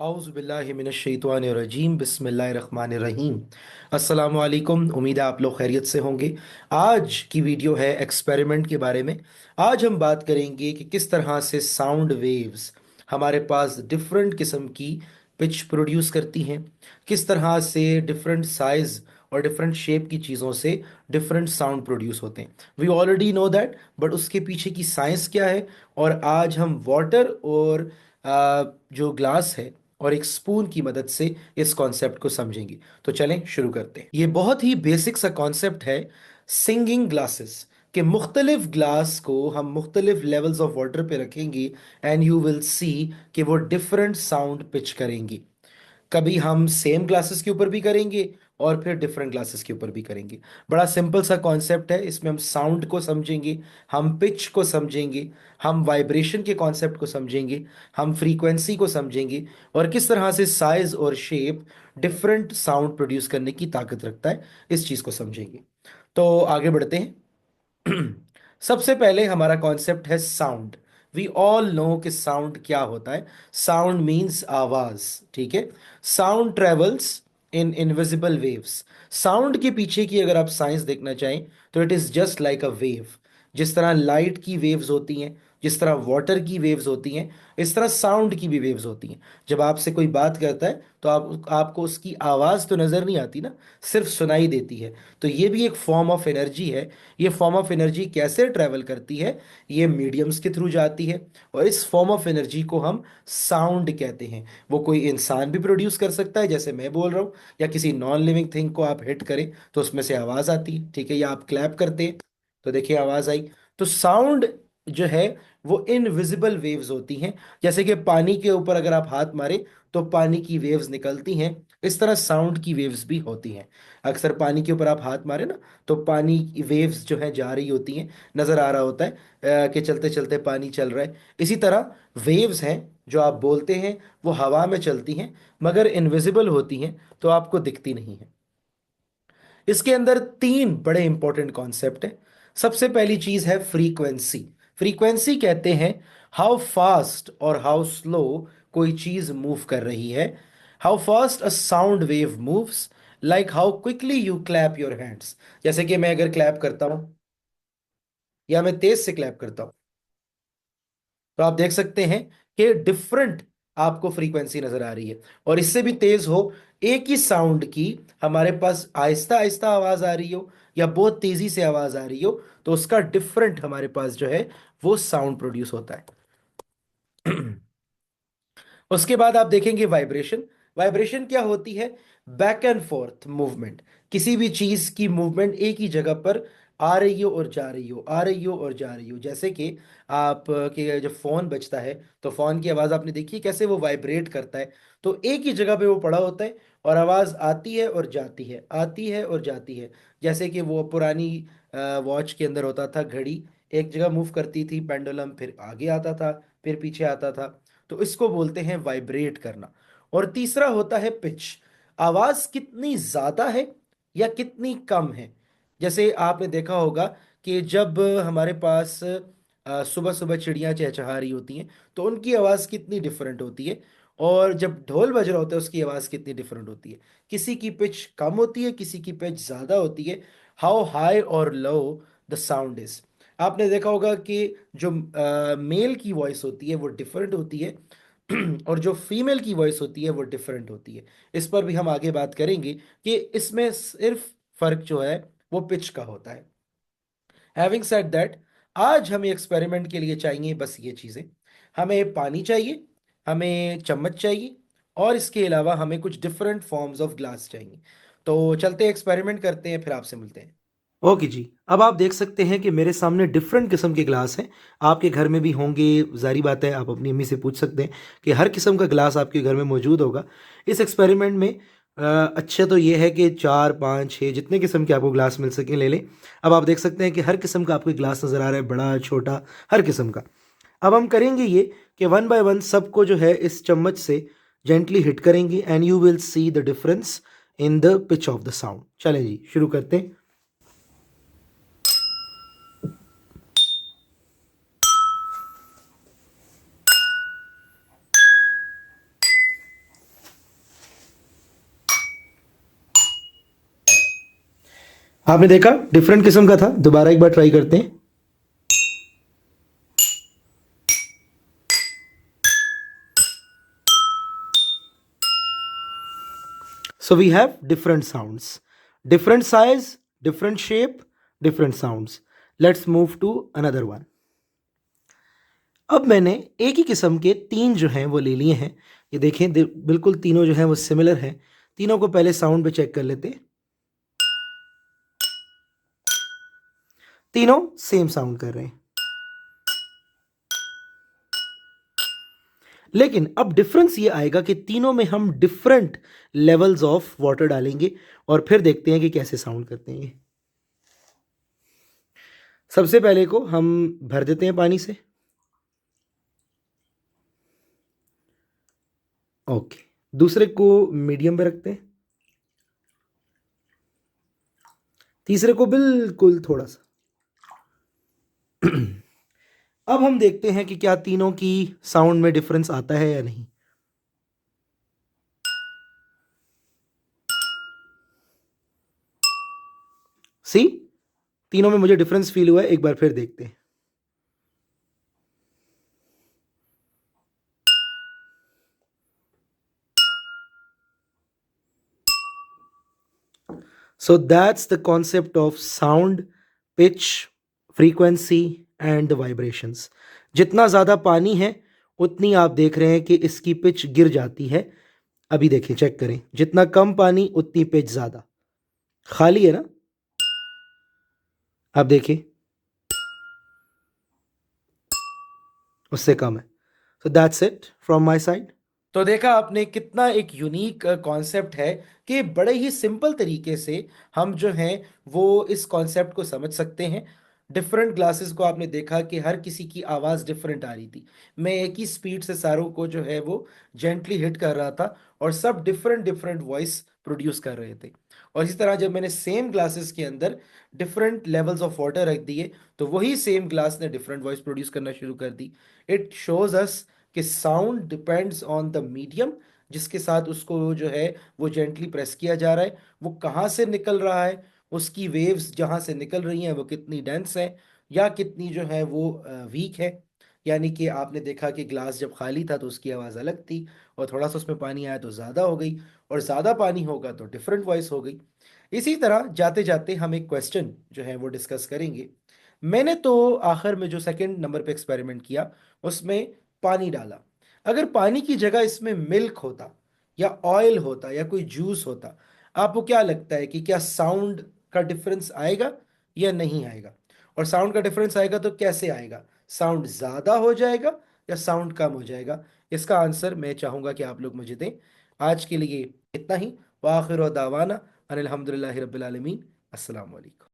औज़ुबिल्लाहिमिनश्शैतानिर्रजीम बिस्मिल्लाहिर्रहमानिर्रहीम। अस्सलामु अलैकुम। उम्मीद है आप लोग खैरियत से होंगे। आज की वीडियो है एक्सपेरिमेंट के बारे में। आज हम बात करेंगे कि किस तरह से साउंड वेव्स हमारे पास डिफरेंट किस्म की पिच प्रोड्यूस करती हैं, किस तरह से डिफरेंट साइज और डिफरेंट शेप की चीज़ों से डिफरेंट साउंड प्रोड्यूस होते हैं। We already know that, but उसके पीछे की साइंस क्या है। और आज हम वाटर और जो ग्लास है और एक स्पून की मदद से इस कॉन्सेप्ट को समझेंगे। तो चलें शुरू करते हैं। ये बहुत ही बेसिक सा कॉन्सेप्ट है सिंगिंग ग्लासेस के। मुख्तलिफ ग्लास को हम मुख्तलिफ लेवल्स ऑफ वाटर पे रखेंगे एंड यू विल सी कि वो डिफरेंट साउंड पिच करेंगी। कभी हम सेम ग्लासेस के ऊपर भी करेंगे और फिर डिफरेंट ग्लासेस के ऊपर भी करेंगे। बड़ा सिंपल सा कॉन्सेप्ट है। इसमें हम साउंड को समझेंगे, हम पिच को समझेंगे, हम वाइब्रेशन के कॉन्सेप्ट को समझेंगे, हम फ्रीक्वेंसी को समझेंगे और किस तरह से साइज और शेप डिफरेंट साउंड प्रोड्यूस करने की ताकत रखता है, इस चीज को समझेंगे। तो आगे बढ़ते हैं। सबसे पहले हमारा कॉन्सेप्ट है साउंड। वी ऑल नो कि साउंड क्या होता है। साउंड मीन्स आवाज, ठीक है। Sound travels in invisible waves. Sound के पीछे की अगर आप साइंस देखना चाहें तो it is just like a wave. जिस तरह लाइट की वेव्स होती हैं, जिस तरह वाटर की वेव्स होती हैं, इस तरह साउंड की भी वेव्स होती हैं। जब आपसे कोई बात करता है तो आपको उसकी आवाज तो नजर नहीं आती ना, सिर्फ सुनाई देती है। तो ये भी एक फॉर्म ऑफ एनर्जी है। ये फॉर्म ऑफ एनर्जी कैसे ट्रैवल करती है? ये मीडियम्स के थ्रू जाती है और इस फॉर्म ऑफ एनर्जी को हम साउंड कहते हैं। वो कोई इंसान भी प्रोड्यूस कर सकता है, जैसे मैं बोल रहा हूँ, या किसी नॉन लिविंग थिंग को आप हिट करें तो उसमें से आवाज आती है, ठीक है। या आप क्लैप करते हैं तो देखिए आवाज आई। तो साउंड जो है वो इनविजिबल वेव्स होती हैं। जैसे कि पानी के ऊपर अगर आप हाथ मारे तो पानी की वेव्स निकलती हैं, इस तरह साउंड की वेव्स भी होती हैं। अक्सर पानी के ऊपर आप हाथ मारे ना, तो पानी की वेव्स जो है जा रही होती हैं, नजर आ रहा होता है कि चलते चलते पानी चल रहा है। इसी तरह वेव्स हैं जो आप बोलते हैं, वो हवा में चलती हैं मगर इनविजिबल होती हैं, तो आपको दिखती नहीं है। इसके अंदर तीन बड़े इंपॉर्टेंट कॉन्सेप्ट हैं। सबसे पहली चीज है फ्रीक्वेंसी। फ्रीक्वेंसी कहते हैं हाउ फास्ट और हाउ स्लो कोई चीज मूव कर रही है। How fast a sound wave moves, like how quickly you clap your hands. जैसे कि मैं अगर क्लैप करता हूं या मैं तेज से क्लैप करता हूं, तो आप देख सकते हैं कि डिफरेंट आपको फ्रीक्वेंसी नजर आ रही है। और इससे भी तेज हो, एक ही साउंड की हमारे पास आहिस्ता आहिस्ता आवाज आ रही हो या बहुत तेजी से आवाज आ रही हो, तो उसका डिफरेंट हमारे पास जो है वो साउंड प्रोड्यूस होता है। उसके बाद आप देखेंगे वाइब्रेशन। वाइब्रेशन क्या होती है? Back and fourth movement. किसी भी चीज की मूवमेंट एक ही जगह पर आ रही हो और जा रही हो, आ रही हो और जा रही हो। जैसे कि आप के जब फोन बजता है तो फोन की आवाज आपने देखी है कैसे वो वाइब्रेट करता है। तो एक ही जगह पे वो पड़ा होता है और आवाज आती है और जाती है, आती है और जाती है। जैसे कि वो पुरानी वॉच के अंदर होता था, घड़ी एक जगह मूव करती थी, पेंडुलम फिर आगे आता था, फिर पीछे आता था। तो इसको बोलते हैं वाइब्रेट करना। और तीसरा होता है पिच। आवाज कितनी ज्यादा है या कितनी कम है। जैसे आपने देखा होगा कि जब हमारे पास सुबह सुबह चिड़ियां चहचहा रही होती हैं तो उनकी आवाज कितनी डिफरेंट होती है, और जब ढोल बज रहा होता है उसकी आवाज कितनी डिफरेंट होती है। किसी की पिच कम होती है, किसी की पिच ज्यादा होती है। हाउ हाई और लो द साउंड इज। आपने देखा होगा कि जो मेल की वॉइस होती है वो डिफरेंट होती है और जो फीमेल की वॉइस होती है वो डिफरेंट होती है। इस पर भी हम आगे बात करेंगे कि इसमें सिर्फ फर्क जो है वो पिच का होता है। हैविंग सेड दैट, आज हमें एक्सपेरिमेंट के लिए चाहिए बस ये चीजें। हमें पानी चाहिए, हमें चम्मच चाहिए, और इसके अलावा हमें कुछ डिफरेंट फॉर्म्स ऑफ ग्लास चाहिए। तो चलते एक्सपेरिमेंट करते हैं, फिर आपसे मिलते हैं। ओके जी, अब आप देख सकते हैं कि मेरे सामने डिफरेंट किस्म के ग्लास हैं। आपके घर में भी होंगे, जारी बात है। आप अपनी अम्मी से पूछ सकते हैं कि हर किस्म का ग्लास आपके घर में मौजूद होगा। इस एक्सपेरिमेंट में अच्छा तो ये है कि 4 5 6 जितने किस्म के आपको ग्लास मिल सके ले लें। अब आप देख सकते हैं कि हर किस्म का आपको ग्लास नज़र आ रहा है, बड़ा छोटा, हर किस्म का। अब हम करेंगे ये कि वन बाय वन सबको जो है इस चम्मच से जेंटली हिट करेंगे and you will see the difference in the pitch of the sound. चलें जी, शुरू करते हैं। आपने देखा डिफरेंट किस्म का था। दोबारा एक बार ट्राई करते हैं। So we have different sounds, different size, different shape, different sounds. Let's move to another one. अब मैंने एक ही किस्म के तीन जो हैं वो ले लिए हैं। ये देखें, बिल्कुल तीनों जो हैं वो सिमिलर हैं। तीनों को पहले साउंड पे चेक कर लेते हैं। तीनों सेम साउंड कर रहे हैं, लेकिन अब डिफरेंस ये आएगा कि तीनों में हम डिफरेंट लेवल्स ऑफ वाटर डालेंगे और फिर देखते हैं कि कैसे साउंड करते हैं ये। सबसे पहले को हम भर देते हैं पानी से। ओके, दूसरे को मीडियम पे रखते हैं। तीसरे को बिल्कुल थोड़ा सा। अब हम देखते हैं कि क्या तीनों की साउंड में डिफरेंस आता है या नहीं। सी, तीनों में मुझे डिफरेंस फील हुआ है। एक बार फिर देखते हैं। So that's the concept of sound, pitch, frequency and the vibrations. जितना ज़्यादा पानी है उतनी आप देख रहे हैं कि इसकी पिच गिर जाती है। अभी देखें, चेक करें, जितना कम पानी उतनी पिच ज़्यादा। खाली है ना, आप देखिए, उससे कम है। So that's it from my side. तो देखा आपने कितना एक यूनिक कॉन्सेप्ट है कि बड़े ही सिंपल तरीके से हम जो हैं वो इस कॉन्सेप्ट को समझ सकते हैं। डिफरेंट ग्लासेस को आपने देखा कि हर किसी की आवाज़ डिफरेंट आ रही थी। मैं एक ही स्पीड से सारों को जो है वो जेंटली हिट कर रहा था और सब डिफरेंट डिफरेंट वॉइस प्रोड्यूस कर रहे थे। और इसी तरह जब मैंने सेम ग्लासेस के अंदर डिफरेंट लेवल्स ऑफ वाटर रख दिए तो वही सेम ग्लास ने डिफरेंट वॉइस प्रोड्यूस करना शुरू कर दी। इट शोज अस कि sound depends on the medium जिसके साथ उसको जो है वो जेंटली प्रेस किया जा रहा है, वो कहाँ से निकल रहा है, उसकी वेव्स जहाँ से निकल रही हैं वो कितनी डेंस है या कितनी जो है वो वीक है। यानी कि आपने देखा कि ग्लास जब खाली था तो उसकी आवाज़ अलग थी और थोड़ा सा उसमें पानी आया तो ज़्यादा हो गई, और ज़्यादा पानी होगा तो डिफरेंट वॉइस हो गई। इसी तरह जाते जाते हम एक क्वेश्चन जो है वो डिस्कस करेंगे। मैंने तो आखिर में जो सेकंड नंबर पे एक्सपेरिमेंट किया उसमें पानी डाला। अगर पानी की जगह इसमें मिल्क होता या ऑयल होता या कोई जूस होता, आपको क्या लगता है कि क्या साउंड का डिफरेंस आएगा या नहीं आएगा? और साउंड का डिफरेंस आएगा तो कैसे आएगा? साउंड ज़्यादा हो जाएगा या साउंड कम हो जाएगा? इसका आंसर मैं चाहूँगा कि आप लोग मुझे दें। आज के लिए इतना ही। वाखिर दावाना अनिल हम्दुलिल्लाहि रब्बिल आलमीन। अस्सलाम वालेकुम।